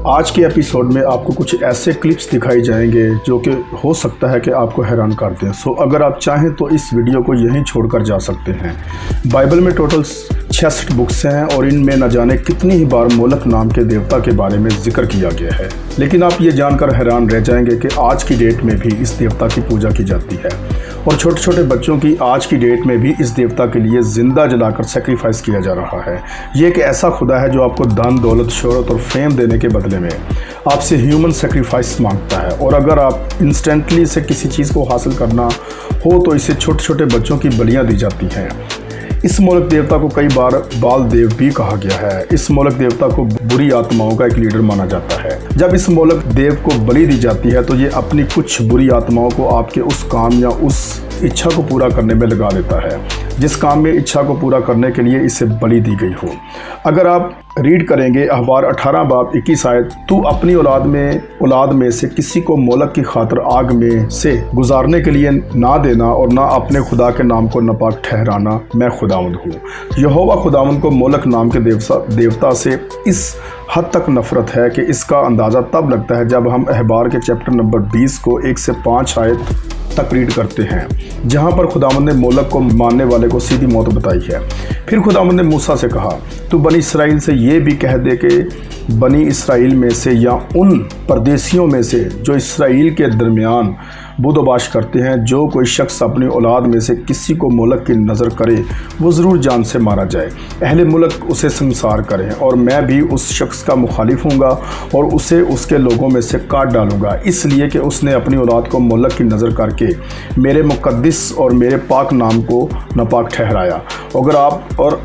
आज के एपिसोड में आपको कुछ ऐसे क्लिप्स दिखाई जाएंगे जो कि हो सकता है कि आपको हैरान कर दें। सो अगर आप चाहें तो इस वीडियो को यहीं छोड़कर जा सकते हैं। बाइबल में टोटल 66 बुक्स हैं और इनमें न जाने कितनी ही बार मोलक नाम के देवता के बारे में जिक्र किया गया है। लेकिन आप ये जानकर हैरान रह जाएंगे कि आज की डेट में भी इस देवता की पूजा की जाती है और छोटे छोटे बच्चों की आज की डेट में भी इस देवता के लिए जिंदा जलाकर सेक्रीफाइस किया जा रहा है। ये एक ऐसा खुदा है जो आपको धन, दौलत, शोहरत और फेम देने के बदले में आपसे ह्यूमन सेक्रीफाइस मांगता है। और अगर आप इंस्टेंटली से किसी चीज़ को हासिल करना हो तो इसे छोटे छोटे बच्चों की बलियाँ दी जाती हैं। इस मोलक देवता को कई बार बाल देव भी कहा गया है। इस मोलक देवता को बुरी आत्माओं का एक लीडर माना जाता है। जब इस मोलक देव को बलि दी जाती है तो ये अपनी कुछ बुरी आत्माओं को आपके उस काम या उस इच्छा को पूरा करने में लगा देता है जिस काम में इच्छा को पूरा करने के लिए इसे बलि दी गई हो। अगर आप रीड करेंगे अखबार 18 बाब 21 आयत, तू अपनी औलाद में से किसी को मोलक की खातिर आग में से गुजारने के लिए ना देना और ना अपने खुदा के नाम को नापाक ठहराना, मैं खुदावंद हूँ। यहोवा खुदावंद को मोलक नाम के देवता से इस हद तक नफरत है कि इसका अंदाज़ा तब लगता है जब हम अखबार के चैप्टर नंबर 20 को 1 से 5 आयत तक रीड करते हैं, जहां पर खुदावंद ने मोलक को मानने वाले को सीधी मौत बताई है। फिर खुदावंद ने मूसा से कहा, तू बनी इसराइल से ये भी कह दे कि बनी इसराइल में से या उन परदेशियों में से जो इसराइल के दरमियान बुदोबाश करते हैं, जो कोई शख्स अपनी औलाद में से किसी को मोलक की नज़र करे वो ज़रूर जान से मारा जाए। अहले मुल्क उसे संसार करें और मैं भी उस शख्स का मुखालिफ हूँगा और उसे उसके लोगों में से काट डालूँगा, इसलिए कि उसने अपनी औलाद को मोलक की नज़र करके मेरे मुक़द्दस और मेरे पाक नाम को नापाक ठहराया।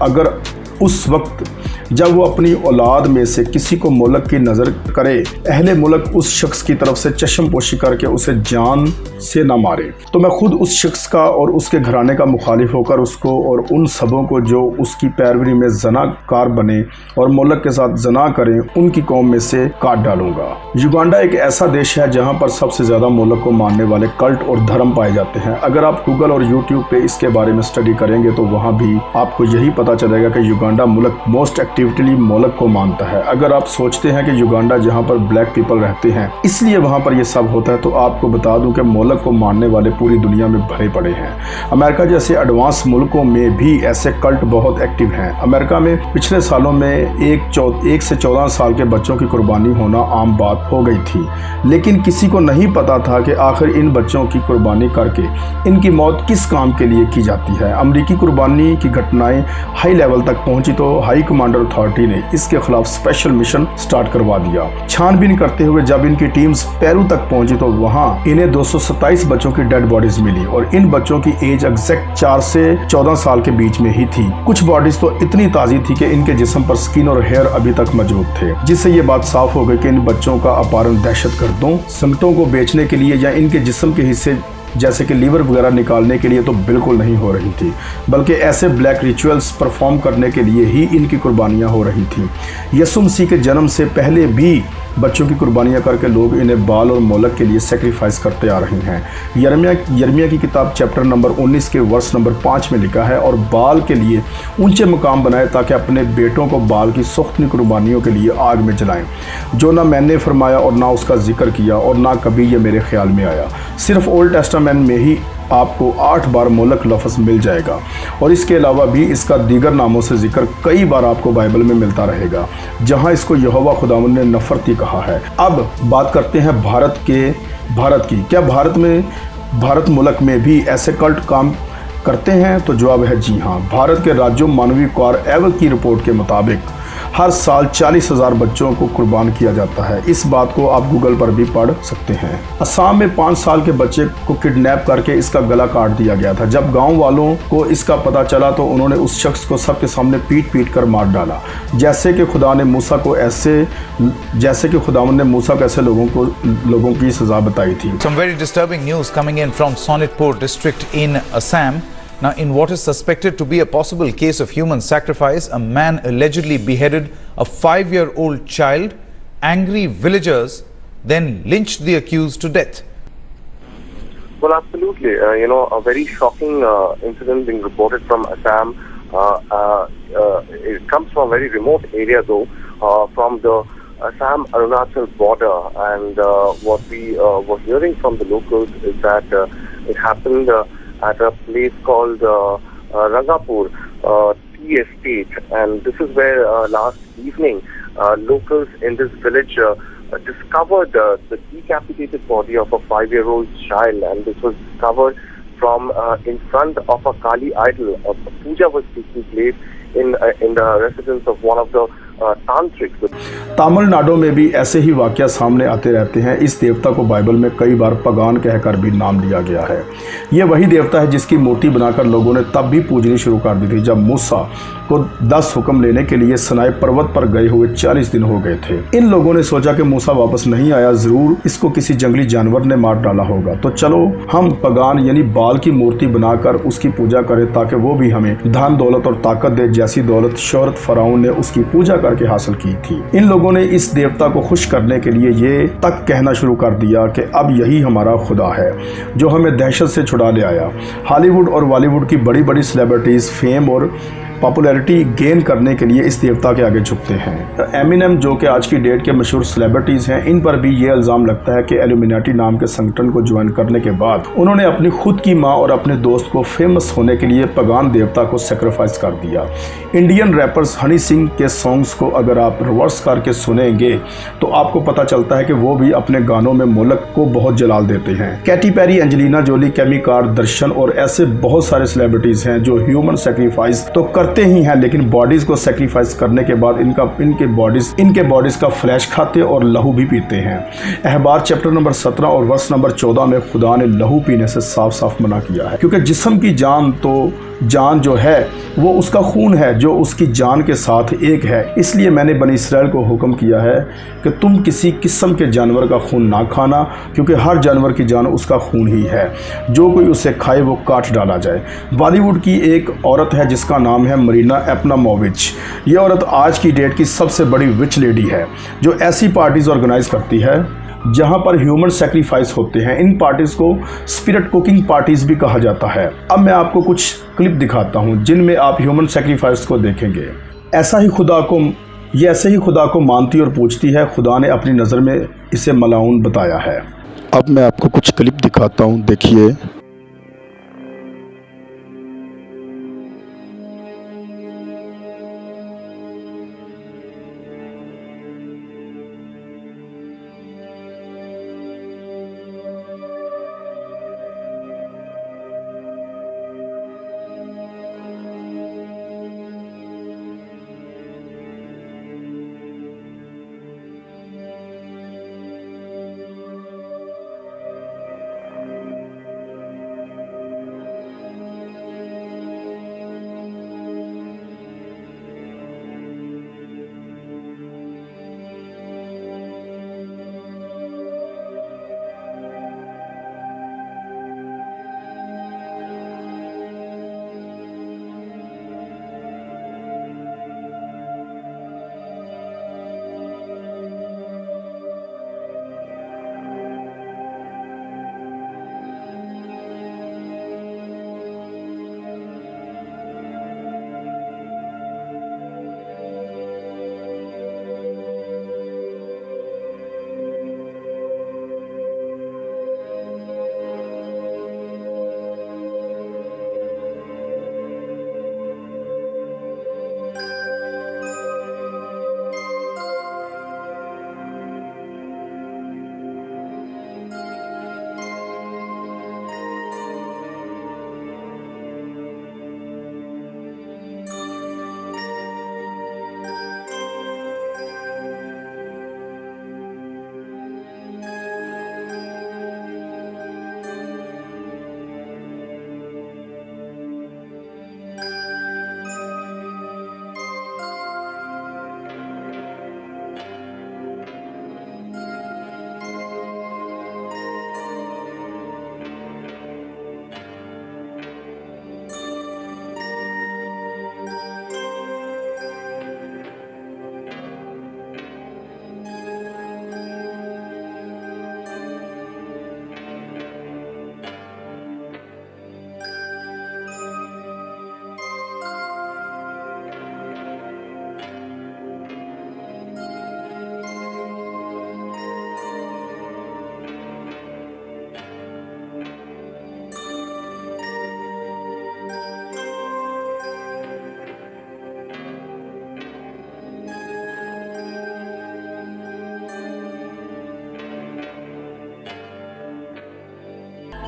अगर उस वक्त जब वो अपनी औलाद में से किसी को मोलक की नज़र करे, अहले मुल्क उस शख्स की तरफ से चश्मपोशी करके उसे जान से ना मारे, तो मैं खुद उस शख्स का और उसके घराने का मुखालिफ होकर उसको और उन सबों को जो उसकी पैरवी में जनाकार बने और मोलक के साथ जना करें, उनकी कौम में से काट डालूंगा। युगांडा एक ऐसा देश है जहाँ पर सबसे ज़्यादा मोलक को मानने वाले कल्ट और धर्म पाए जाते हैं। अगर आप गूगल और यूट्यूब पे इसके बारे में स्टडी करेंगे तो वहाँ भी आपको यही पता चलेगा कि युगांडा मुल्क मोस्ट एक्टिविटली मोलक को मानता है। अगर आप सोचते हैं कि युगांडा जहां पर ब्लैक पीपल रहते हैं इसलिए वहां पर यह सब होता है, तो आपको बता दूं कि मोलक को मानने वाले पूरी दुनिया में भरे पड़े हैं। अमेरिका जैसे एडवांस मुल्कों में भी ऐसे कल्ट बहुत एक्टिव हैं। अमेरिका में पिछले सालों में 1 से 14 साल के बच्चों की कुर्बानी होना आम बात हो गई थी, लेकिन किसी को नहीं पता था कि आखिर इन बच्चों की कुर्बानी करके इनकी मौत किस काम के लिए की जाती है। अमरीकी कुर्बानी की घटनाएं हाई लेवल तक पहुंची तो हाई कमांडर अथॉरिटी ने इसके खिलाफ स्पेशल मिशन स्टार्ट करवा दिया। छानबीन करते हुए जब इनकी टीम्स पेरू तक पहुंची तो वहां इन्हें 227 बच्चों की डेड बॉडीज मिली और इन बच्चों की एज एग्जैक्ट 4 से 14 साल के बीच में ही थी। कुछ बॉडीज तो इतनी ताजी थी कि इनके जिस्म पर स्किन और हेयर अभी तक मौजूद थे, जिससे ये बात साफ हो गई कि इन बच्चों का अपहरण दहशतगर्दों, संगठनों को बेचने के लिए या इनके जिस्म के हिस्से जैसे कि लीवर वगैरह निकालने के लिए तो बिल्कुल नहीं हो रही थी, बल्कि ऐसे ब्लैक रिचुअल्स परफॉर्म करने के लिए ही इनकी कुर्बानियां हो रही थी। यीशु मसीह के जन्म से पहले भी बच्चों की कुर्बानियां करके लोग इन्हें बाल और मोलक के लिए सेक्रीफाइस करते आ रहे हैं। यिर्मयाह की किताब चैप्टर नंबर 19 के वर्स नंबर 5 में लिखा है, और बाल के लिए ऊंचे मकाम बनाए ताकि अपने बेटों को बाल की सख्त कुर्बानियों के लिए आग में जलाएं, जो ना मैंने फरमाया और ना उसका जिक्र किया और ना कभी ये मेरे ख्याल में आया। सिर्फ ओल्ड टेस्टामेंट में ही आपको 8 बार मोलक लफ्ज़ मिल जाएगा और इसके अलावा भी इसका दीगर नामों से जिक्र कई बार आपको बाइबल में मिलता रहेगा, जहां इसको यहोवा खुदावंद ने नफरती कहा है। अब बात करते हैं भारत की। क्या भारत मुल्क में भी ऐसे कल्ट काम करते हैं? तो जवाब है जी हाँ। भारत के राज्यों मानवीय कार्य एवं की रिपोर्ट के मुताबिक हर साल 40,000 बच्चों को कुर्बान किया जाता है। इस बात को आप गूगल पर भी पढ़ सकते हैं। असम में 5 साल के बच्चे को किडनैप करके इसका गला काट दिया गया था। जब गांव वालों को इसका पता चला तो उन्होंने उस शख्स को सबके सामने पीट कर मार डाला, जैसे कि खुदावंद ने मूसा को ऐसे लोगों की सजा बताई थी। Some very disturbing news coming in from Sonitpur district in Assam. Now, in what is suspected to be a possible case of human sacrifice, a man allegedly beheaded a 5-year-old child. Angry villagers then lynched the accused to death. Well, absolutely. A very shocking incident being reported from Assam. It comes from a very remote area, though, from the Assam Arunachal border, and what we were hearing from the locals is that it happened at a place called Rangapur Tea Estate, and this is where last evening locals in this village discovered the decapitated body of a 5-year-old child, and this was discovered from in front of a Kali idol. A puja was taking place in the residence of one of the tantrics. Tamil Nadu में भी ऐसे ही वाक़या सामने आते रहते हैं। इस देवता को बाइबल में कई बार पगान कहकर भी नाम लिया गया है। ये वही देवता है जिसकी मूर्ति बनाकर लोगों ने तब भी पूजनी शुरू कर दी थी जब मूसा को 10 हुक्म लेने के लिए सनाई पर्वत पर गए हुए 40 दिन हो गए थे। इन लोगों ने सोचा कि मूसा वापस नहीं आया, जरूर इसको किसी जंगली जानवर ने मार डाला होगा, तो चलो हम पगान यानी बाल की मूर्ति बनाकर उसकी पूजा करें ताकि वो भी हमें धन दौलत और ताकत दे, जैसी दौलत शोहरत फराउन ने उसकी पूजा करके हासिल की थी। इन लोगों ने इस देवता को खुश करने के लिए ये तक कहना शुरू कर दिया कि अब यही हमारा खुदा है जो हमें दहशत से छुड़ा ले आया। हॉलीवुड और बॉलीवुड की बड़ी बड़ी सेलिब्रिटीज फेम और पॉपुलैरिटी गेन करने के लिए इस देवता के आगे झुकते हैं। एमिनेम जो कि आज की डेट के मशहूर सेलिब्रिटीज हैं, इन पर भी ये इल्ज़ाम लगता है कि एल्यूमिनाटी नाम के संगठन को ज्वाइन करने के बाद उन्होंने अपनी खुद की मां और अपने दोस्त को फेमस होने के लिए पगान देवता को सेक्रीफाइस कर दिया। इंडियन रैपर्स हनी सिंह के सॉन्ग्स को अगर आप रिवर्स करके सुनेंगे तो आपको पता चलता है कि वो भी अपने गानों में मुल्क को बहुत जलाल देते हैं। कैटी पेरी, एंजेलिना जोली, केमी कार्ड, दर्शन और ऐसे बहुत सारे सेलिब्रिटीज हैं जो ह्यूमन सेक्रीफाइस तो करते ही हैं, लेकिन बॉडीज को सेक्रीफाइस करने के बाद इनके बॉडीज का फ्लैश खाते और लहू भी पीते हैं। अहबार चैप्टर नंबर 17 और वर्स नंबर 14 में खुदा ने लहू पीने से साफ साफ मना किया है, क्योंकि जिस्म की जान जो है वो उसका खून है जो उसकी जान के साथ एक है। इसलिए मैंने बनी इसराइल को हुक्म किया है कि तुम किसी किस्म के जानवर का खून ना खाना, क्योंकि हर जानवर की जान उसका खून ही है, जो कोई उसे खाए वो काट डाला जाए। बॉलीवुड की एक औरत है जिसका नाम है मरीना एब्रामोविच। ये औरत आज की डेट की सबसे बड़ी विच लेडी है जो ऐसी पार्टीज ऑर्गेनाइज करती है जहां पर ह्यूमन सेक्रीफाइस होते हैं। इन पार्टीज को स्पिरिट कुकिंग पार्टीज भी कहा जाता है। अब मैं आपको कुछ क्लिप दिखाता हूं जिनमें आप ह्यूमन सेक्रीफाइस को देखेंगे। ऐसे ही खुदा को मानती और पूछती है। खुदा ने अपनी नज़र में इसे मलाउन बताया है। अब मैं आपको कुछ क्लिप दिखाता हूं, देखिए।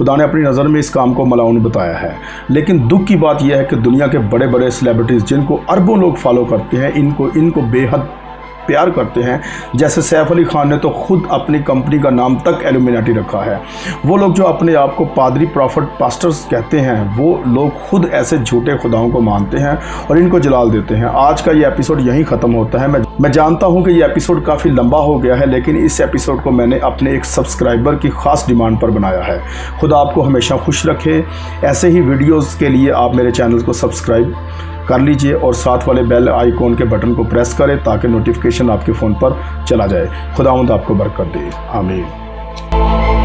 खुदा ने अपनी नज़र में इस काम को मलाउन बताया है। लेकिन दुख की बात यह है कि दुनिया के बड़े बड़े सेलिब्रिटीज़ जिनको अरबों लोग फॉलो करते हैं, इनको बेहद प्यार करते हैं। जैसे सैफ अली खान ने तो खुद अपनी कंपनी का नाम तक इल्यूमिनाटी रखा है। वो लोग जो अपने आप को पादरी, प्रॉफिट, पास्टर्स कहते हैं, वो लोग खुद ऐसे झूठे खुदाओं को मानते हैं और इनको जलाल देते हैं। आज का ये एपिसोड यहीं ख़त्म होता है। मैं जानता हूं कि ये एपिसोड काफ़ी लंबा हो गया है, लेकिन इस एपिसोड को मैंने अपने एक सब्सक्राइबर की ख़ास डिमांड पर बनाया है। खुदा आपको हमेशा खुश रखे। ऐसे ही वीडियोज़ के लिए आप मेरे चैनल को सब्सक्राइब कर लीजिए और साथ वाले बेल आइकॉन के बटन को प्रेस करें ताकि नोटिफिकेशन आपके फ़ोन पर चला जाए। खुदावंद आपको बरकत दे। आमीन।